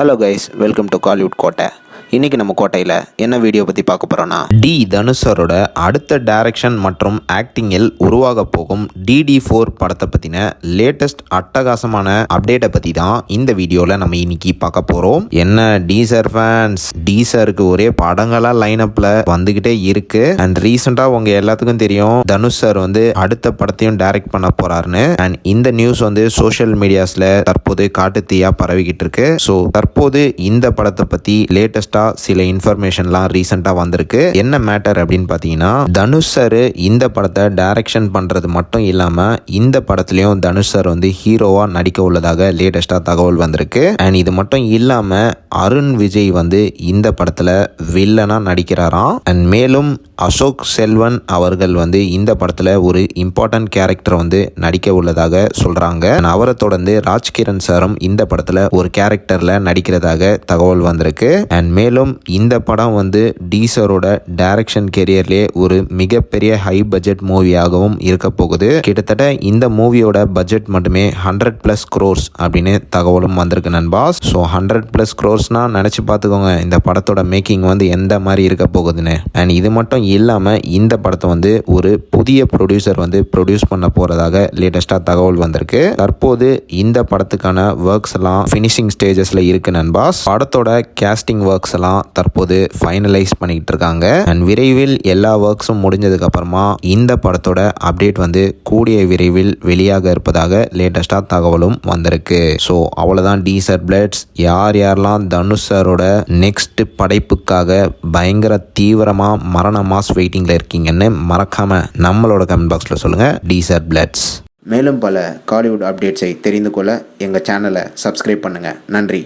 Hello guys, welcome to Kollywood கோட்டை. இன்றைக்கி நம்ம கோட்டையில் என்ன வீடியோ பற்றி பார்க்க போகிறோன்னா, தனுஷரோட அடுத்த டைரக்ஷன் மற்றும் ஆக்டிங்கில் உருவாக போகும் DD4 படத்தை பற்றின லேட்டஸ்ட் அட்டகாசமான அப்டேட்டை பற்றி தான் இந்த வீடியோவில் நம்ம இன்னைக்கு பார்க்க போகிறோம். என்ன டீசர் ஃபேன்ஸ், டீசருக்கு ஒரே படங்களாக லைனப்பில் வந்துக்கிட்டே இருக்குது. அண்ட் ரீசெண்டாக உங்கள் எல்லாத்துக்கும் தெரியும் தனுஷ் சார் வந்து அடுத்த படத்தையும் டைரக்ட் பண்ண போகிறாருன்னு. அண்ட் இந்த நியூஸ் வந்து சோஷியல் மீடியாஸில் தற்போது காட்டுத்தீயாக பரவிக்கிட்டு இருக்கு. ஸோ தற்போது இந்த படத்தை பற்றி லேட்டஸ்டாக சில இன்ஃபர்மேஷன்லாம் ரீசெண்டாக வந்திருக்கு. என்ன மேட்டர் அப்படின்னு பார்த்தீங்கன்னா, தனுஷ் சார் இந்த படத்தை டைரக்ஷன் பண்ணுறது மட்டும் இல்லாமல் இந்த படத்துலையும் தனுஷ் சார் வந்து ஹீரோவாக நடிக்க உள்ளதாக லேட்டஸ்டாக தகவல் வந்திருக்கு. அண்ட் இது மட்டும் இல்லாமல் அருண் விஜய் வந்து இந்த படத்தில் வில்லனாக நடிக்கிறாராம். அண்ட் மேலும் அசோக் செல்வன் அவர்கள் வந்து இந்த படத்தில் ஒரு இம்பார்ட்டன்ட் கேரக்டர் வந்து நடிக்க உள்ளதாக சொல்கிறாங்க. அவரை தொடர்ந்து ராஜ்கிரண் சாரும் இந்த படத்தில் ஒரு கேரக்டரில் நடிக்கிறதாக தகவல் வந்திருக்கு. அண்ட் மேலும் இந்த படம் வந்து டீசரோட டைரக்ஷன் கெரியர்லேயே ஒரு மிகப்பெரிய ஹை பட்ஜெட் மூவியாகவும் இருக்க போகுது. கிட்டத்தட்ட இந்த மூவியோட பட்ஜெட் மட்டுமே 100+ crores அப்படின்னு தகவலும் வந்திருக்கு நண்பாஸ். ஸோ 100+ crores நினச்சி பார்த்துக்கோங்க இந்த படத்தோட மேக்கிங் வந்து எந்த மாதிரி இருக்க போகுதுன்னு. அண்ட் இது மட்டும் இல்லாமல் இந்த படத்தை வந்து ஒரு புதிய ப்ரொடியூசர் வந்து ப்ரொடியூஸ் பண்ண போகிறதாக லேட்டஸ்டாக தகவல் வந்திருக்கு. தற்போது இந்த படத்துக்கான ஒர்க்ஸ் எல்லாம் ஃபினிஷிங் ஸ்டேஜஸில் இருக்கு நண்பாஸ். படத்தோட கேஸ்டிங் ஒர்க்ஸ் எல்லாம் தற்போது ஃபைனலைஸ் பண்ணிக்கிட்டு இருக்காங்க. அண்ட் விரைவில் எல்லா ஒர்க்ஸும் முடிஞ்சதுக்கு அப்புறமா இந்த படத்தோட அப்டேட் வந்து கூடிய விரைவில் வெளியாக இருப்பதாக லேட்டஸ்டாக தகவலும் வந்திருக்கு. ஸோ அவ்வளோதான் டீசர் பிளட்ஸ். யாரெல்லாம் தனுஷ் சாரோட நெக்ஸ்ட் படைப்புக்காக பயங்கர தீவிரமாக மரண மாஸ் வெயிட்டிங்கில் இருக்கீங்கன்னு மறக்காமல் நம்மளோட கமெண்ட் பாக்ஸில் சொல்லுங்கள். டீசர் பிளட்ஸ். மேலும் பல காலிவுட் அப்டேட்ஸை தெரிந்து கொள்ள எங்கள் சேனலை சப்ஸ்கிரைப் பண்ணுங்கள். நன்றி.